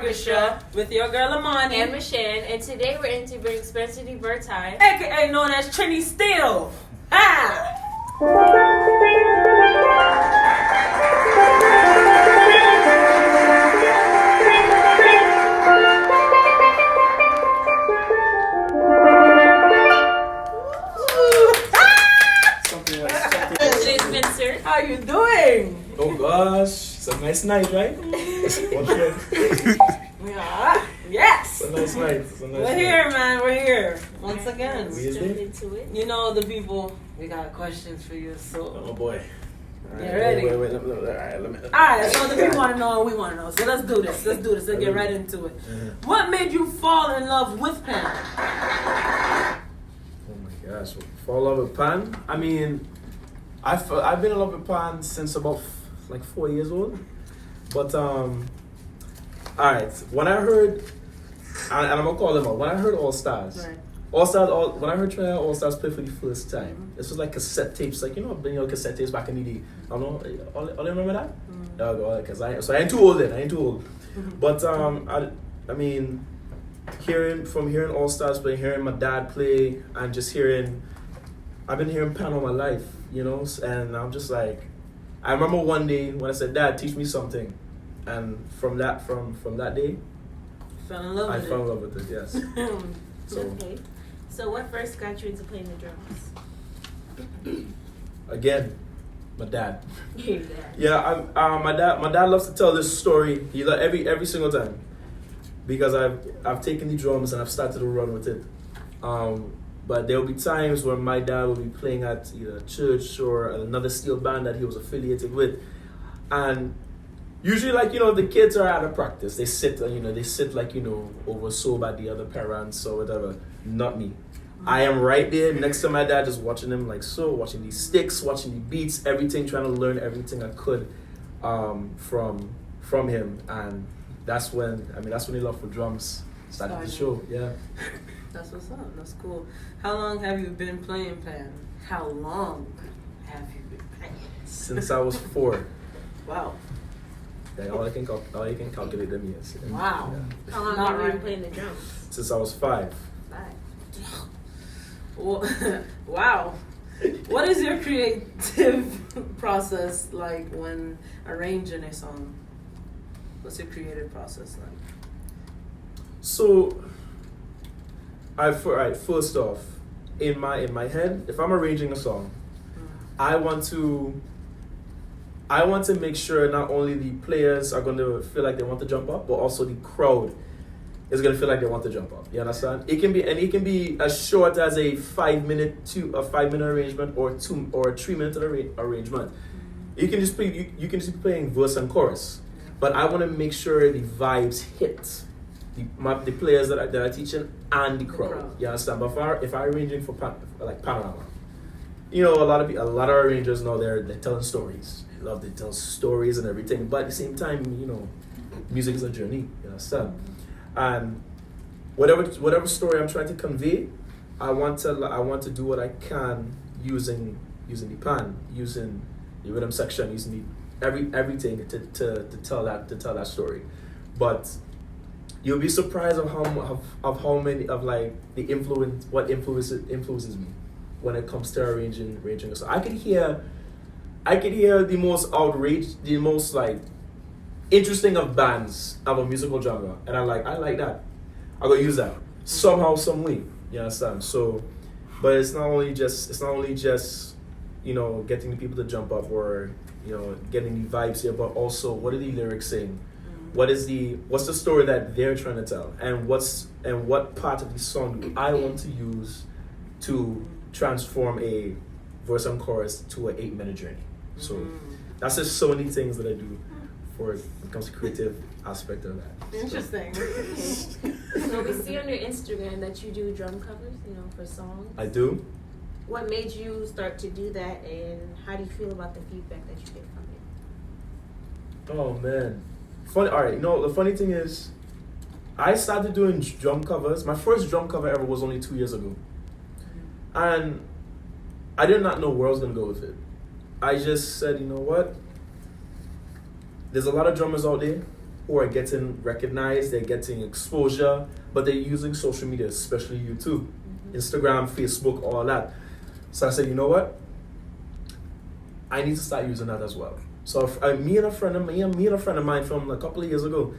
Orchestra with your girl Amani and Michelle, and today we're interviewing Spencer DeVertine, aka known as Trinisteel. Ah! Spencer. How you doing? Oh gosh, it's a nice night, right? Yeah. Yes. It's a nice night. We're here, man. We're here once again. We Jump into it. You know the people. We got questions for you, so. Oh boy. You ready? Wait. Let me. Alright, so the people want to know and we want to know. So let's do this. Let's get right into it. What made you fall in love with pen? Oh my gosh, fall in love with pan? I mean, I've been in love with pan since about like 4 years old. But alright, when I heard, and I'm gonna call them out. When I heard All Stars. Right. When I heard Trinidad All Stars play for the first time, this was like cassette tapes, like cassette tapes back in the day. I don't know, all you remember that? Because I ain't too old then. I ain't too old. But I mean, hearing All Stars play, hearing my dad play, and just I've been hearing pan all my life, and I'm just like, I remember one day when I said, "Dad, teach me something," and from that day, Fell in love I with fell in love with it. Yes. So. Okay. So what first got you into playing the drums? Again, my dad. Your dad. Yeah, my dad loves to tell this story. He every single time, because I've taken the drums and I've started to run with it. But there will be times when my dad will be playing at either a church or another steel band that he was affiliated with, and usually, the kids are out of practice. They sit, over sober at the other parents or whatever. Not me. I am right there next to my dad, just watching him watching these sticks, watching the beats, everything, trying to learn everything I could from him. And that's when the love for drums started to show. Yeah. That's what's up. That's cool. How long have you been playing pan? How long have you been playing? Since I was 4. Wow. Yeah, all you can calculate them years. Wow. Yeah. How long have you been playing the drums? Since I was 5. 5. Wow. What is your creative process like when arranging a song? What's your creative process like? So, first off, in my head, if I'm arranging a song, I want to make sure not only the players are going to feel like they want to jump up, but also the crowd is going to feel like they want to jump up. You understand? It can be as short as a 5-minute arrangement or a 3-minute arrangement. You can just be playing verse and chorus, but I want to make sure the vibes hit the players that are teaching and the crowd. You understand? But if I'm arranging for Panorama, a lot of arrangers know they're telling stories. They love to tell stories and everything, but at the same time, music is a journey. You understand? And whatever story I'm trying to convey, I want to do what I can using the pan, using the rhythm section, using everything to tell that story. But you'll be surprised of how many of the influences me when it comes to arranging a song. I could hear the most outraged, the most interesting of bands of a musical genre, and I like that. I'm gonna use that somehow, some way. You understand? So, but it's not only just getting the people to jump up or getting the vibes here, but also what are the lyrics saying? What's the story that they're trying to tell, and what part of the song do I want to use to transform a verse and chorus to an 8-minute journey? So that's just so many things that I do when it comes to creative aspect of that. Interesting. So we see on your Instagram that you do drum covers, for songs. I do. What made you start to do that, and how do you feel about the feedback that you get from it? Oh man, funny. All right, the funny thing is, I started doing drum covers. My first drum cover ever was only 2 years ago, and I did not know where I was gonna go with it. I just said, you know what? There's a lot of drummers out there who are getting recognized, they're getting exposure, but they're using social media, especially YouTube, Instagram, Facebook, all that. So I said, you know what? I need to start using that as well. So me and a friend of mine from a couple of years ago,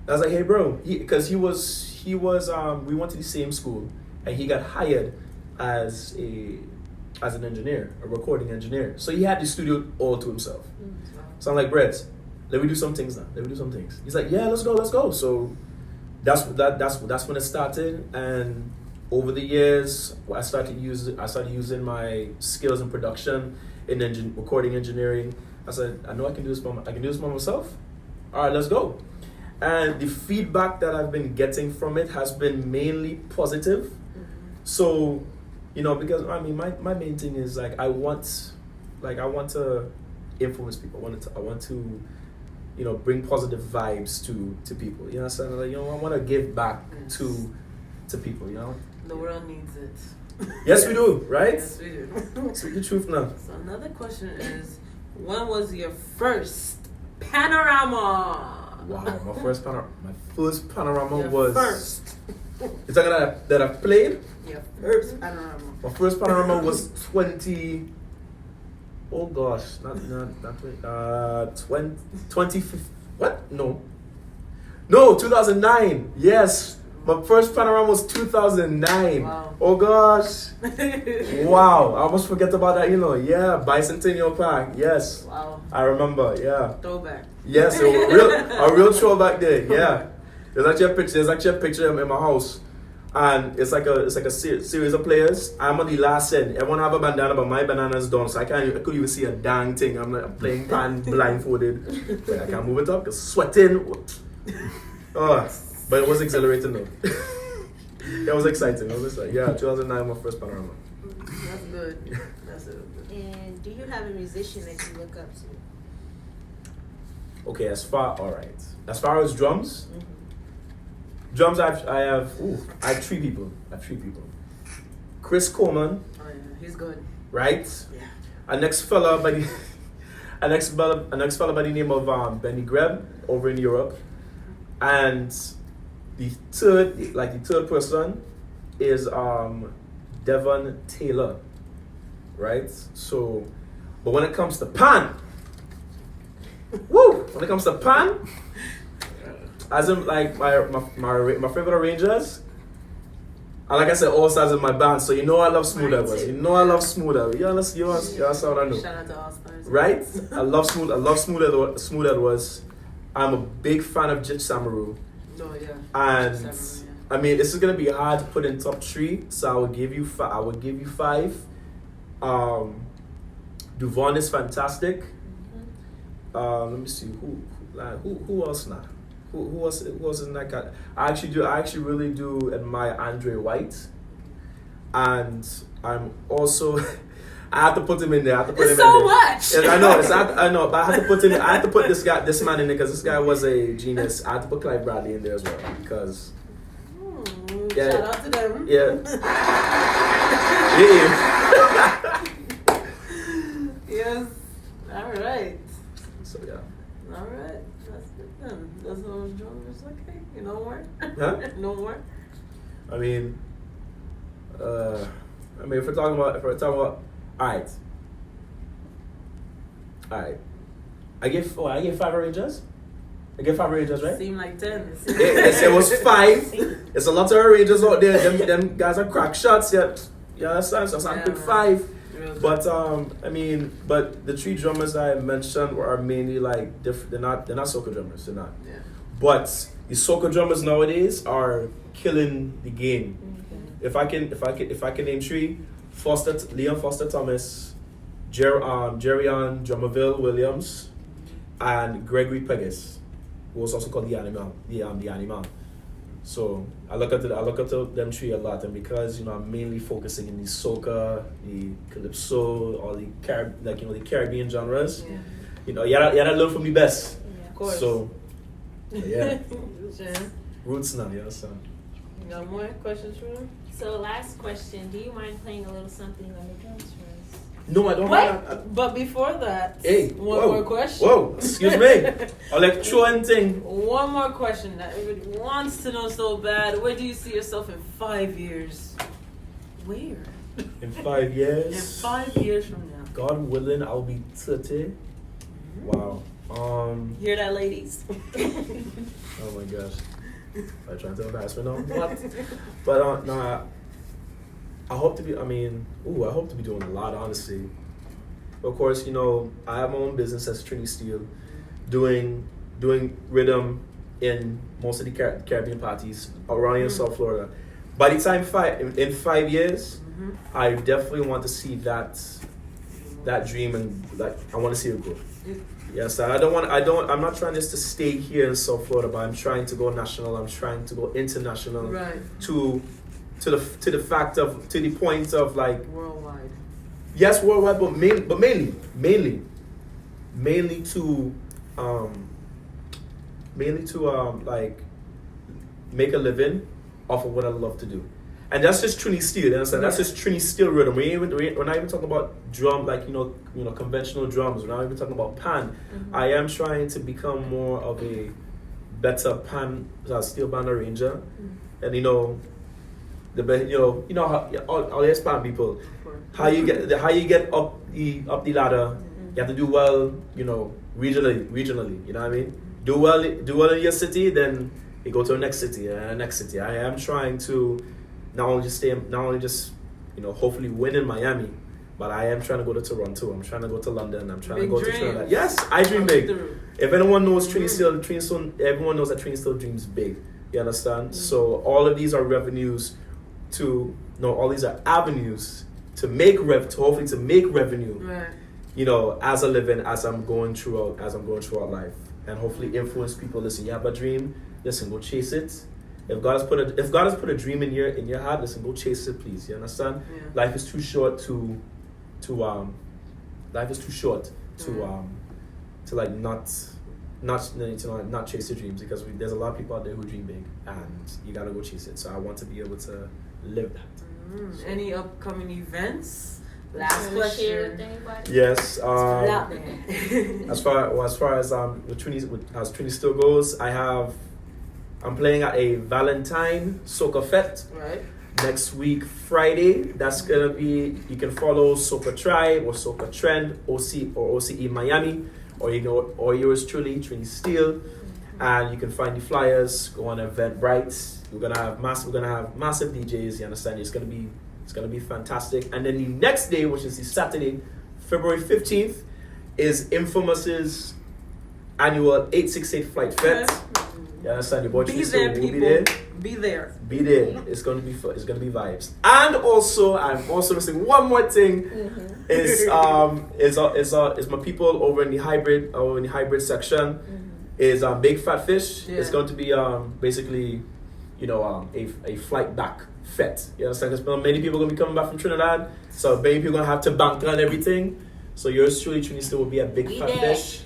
I was like, hey bro, because he was we went to the same school, and he got hired as an engineer, a recording engineer. So he had the studio all to himself. So I'm like, Brett, let me do some things now. He's like, yeah, let's go. So that's when it started, and over the years, I started using my skills in production, in recording engineering. I said, I know I can do this by myself. All right, let's go. And the feedback that I've been getting from it has been mainly positive. So, because I mean, my main thing is I want to influence people. I want to bring positive vibes to people. You know what I'm saying? I want to give back to people. The world needs it. Yes, we do, right? Yes, we do. Speak the truth now. So another question is, when was your first Panorama? Wow, my first Panorama Your was first. You're talking that I've played? Your first Panorama. My first Panorama was 20. Oh gosh, not 20. What? No, 2009. Yes, my first Panorama was 2009. Wow. Oh gosh. Wow, I almost forget about that. Yeah, Bicentennial Park. Yes. Wow. I remember. Yeah. Throwback. Yes, a real throwback there. Yeah. There's actually a picture in my house. And it's like a series of players. I'm on the last end. Everyone have a bandana, but my bandana's done, so I couldn't even see a dang thing. I'm playing pan blindfolded. Like, I can't move it up. It's sweating. Oh, but it was exhilarating though. It was exciting. I was just 2009, my first Panorama. That's good. That's it. And do you have a musician that you look up to? Okay, as far as drums. Drums, I have 3 people. Chris Coleman. Oh yeah, he's good. Right? Yeah. A next fella by the name of Benny Greb over in Europe. And the third person is Devon Taylor. Right? So, but when it comes to pan, as in my favorite arrangers, and like I said, all stars in my band, so I love Smooth Edwards. I love Smooth Edwards. You understand what I know? Shout out to All Stars. Right? I love Smooth Edwards. I'm a big fan of Jit Samaru. Oh yeah. And Samaru, yeah. I mean, this is gonna be hard to put in top 3, so I would give you 5. Duvon is fantastic. Let me see who else now. Who else in that cat? I actually really do admire Andre White, and I'm also I have to put him in there. Much. Yes, I know, but I have to put this man in there because this guy was a genius. I have to put Clive Bradley in there as well because. Yeah, shout out to them. Yeah. Yes. All right. So yeah. All right. That's good then. That's what I was doing. It's okay. You know more? Huh? No more? I mean, if we're talking about, all right. I gave 5 arrangers. I gave 5 arrangers, right? Seemed like 10. It was 5. It's a lot of arrangers out there. Them guys are crack shots. Yeah, that's nice. So I picked 5. Really? But but the 3 drummers I mentioned are mainly like different. They're not soca drummers. They're not. Yeah. But the soca drummers nowadays are killing the game. Mm-hmm. If I can name 3, Leon Foster Thomas, Jerryon Drummerville Williams, and Gregory Peggis, who was also called the Animal. So I look up to them 3 a lot, and because I'm mainly focusing in the soca, the calypso, all the the Caribbean genres. Yeah. You gotta learn from the best. Yeah. Of course. So yeah, Sure. roots now. Yeah, so. You got more questions for him? So last question, do you mind playing a little something on the drums for us? No, I don't. Wait, but before that, Hey, one whoa, more question. Whoa, excuse me. Electron thing. One more question that everybody wants to know so bad. Where do you see yourself in 5 years? Where? In 5 years. In 5 years from now. God willing, I'll be 30. Wow. Hear that, ladies? Oh my gosh. I'm trying to embarrass me now. What? But no, I hope to be. I hope to be doing a lot, honestly. Of course, I have my own business as Trinisteel, doing rhythm in most of the Caribbean parties around in South Florida. By the time in 5 years, I definitely want to see that dream, and I want to see it grow. Yes, I'm not trying just to stay here in South Florida, but I'm trying to go national. I'm trying to go international. Right. To the point of like Worldwide. yes, worldwide, but mainly to like make a living off of what I love to do. And that's just Trinisteel, you understand? That's just Trinisteel rhythm. We're not even talking about drum, like conventional drums. We're not even talking about pan. I am trying to become more of a better pan steel band arranger, and how all these pan people, how you get up the ladder. You have to do well, regionally. You know what I mean? Do well in your city, then you go to the next city. I am trying to not only just hopefully win in Miami, but I am trying to go to Toronto. I'm trying to go to London. I'm trying to go to Trinidad. Yes, I dream big. If anyone knows Trinisteel, everyone knows that Trinisteel dreams big. You understand? So all of these are avenues to make hopefully to make revenue. Right. As a living, as I'm going throughout life, and hopefully influence people. Listen, you have a dream. Listen, go chase it. If God has put a dream in your heart, listen, go chase it, please. You understand? Yeah. Life is too short to like not chase your dreams, because there's a lot of people out there who dream big, and you gotta go chase it. So I want to be able to live that. So. Any upcoming events? Last question. Yes. As far as Trinisteel goes, I'm playing at a Valentine Soca Fete. Right. Next week, Friday. That's gonna be. You can follow Soca Tribe or Soca Trend, OCE Miami, or yours truly, Trinisteel, and you can find the flyers. Go on Eventbrite. We're gonna have massive DJs. You understand? It's gonna be fantastic. And then the next day, which is the Saturday, February 15th, is Infamous's annual 868 Flight Fete. You understand? Your boy Trinisteel will be there. Be there. Be there. It's gonna be fun. It's gonna be vibes. And also, I'm also missing one more thing. Is my people over in the hybrid section. Is Big Fat Fish. Yeah. It's going to be basically, a flight back fete. You understand? Because many people are gonna be coming back from Trinidad, so many people are gonna have to bank on everything. So yours truly, Trinisteel, will be at Big Fat Fish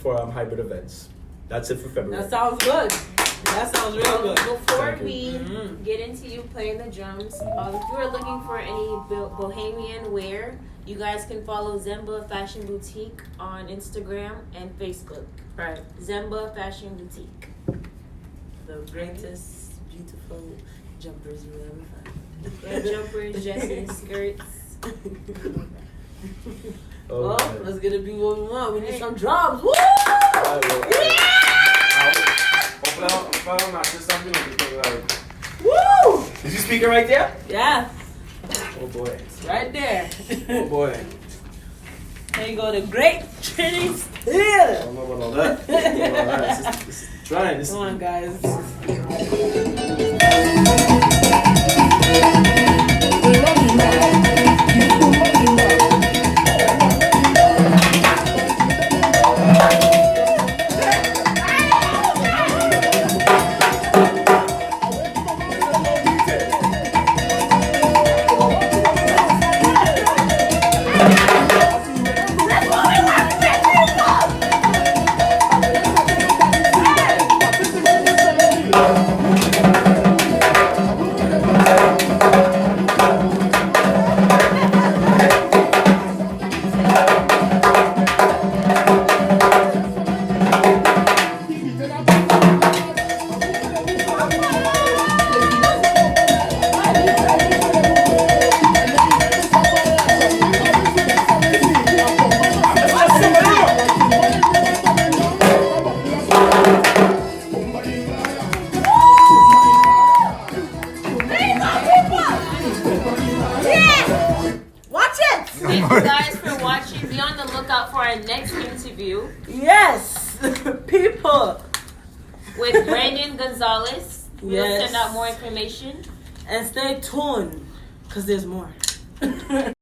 for hybrid events. That's it for February. That sounds good. That sounds real good. Before we get into you playing the drums, if you are looking for any bohemian wear, you guys can follow Zemba Fashion Boutique on Instagram and Facebook. Right. Zemba Fashion Boutique. The greatest, beautiful jumpers you ever find. Yeah, jumpers, dresses, skirts. Oh, well, let's get it be what we want. We need some drums. Woo! Woo! Is your speaker right there? Yeah. Oh boy. It's right there. Oh boy. There you go, the great Trinisteel. I don't know about all that. This is trying. Come on, guys. people. With Brandon Gonzalez. We'll Yes. send out more information. And stay tuned, because there's more.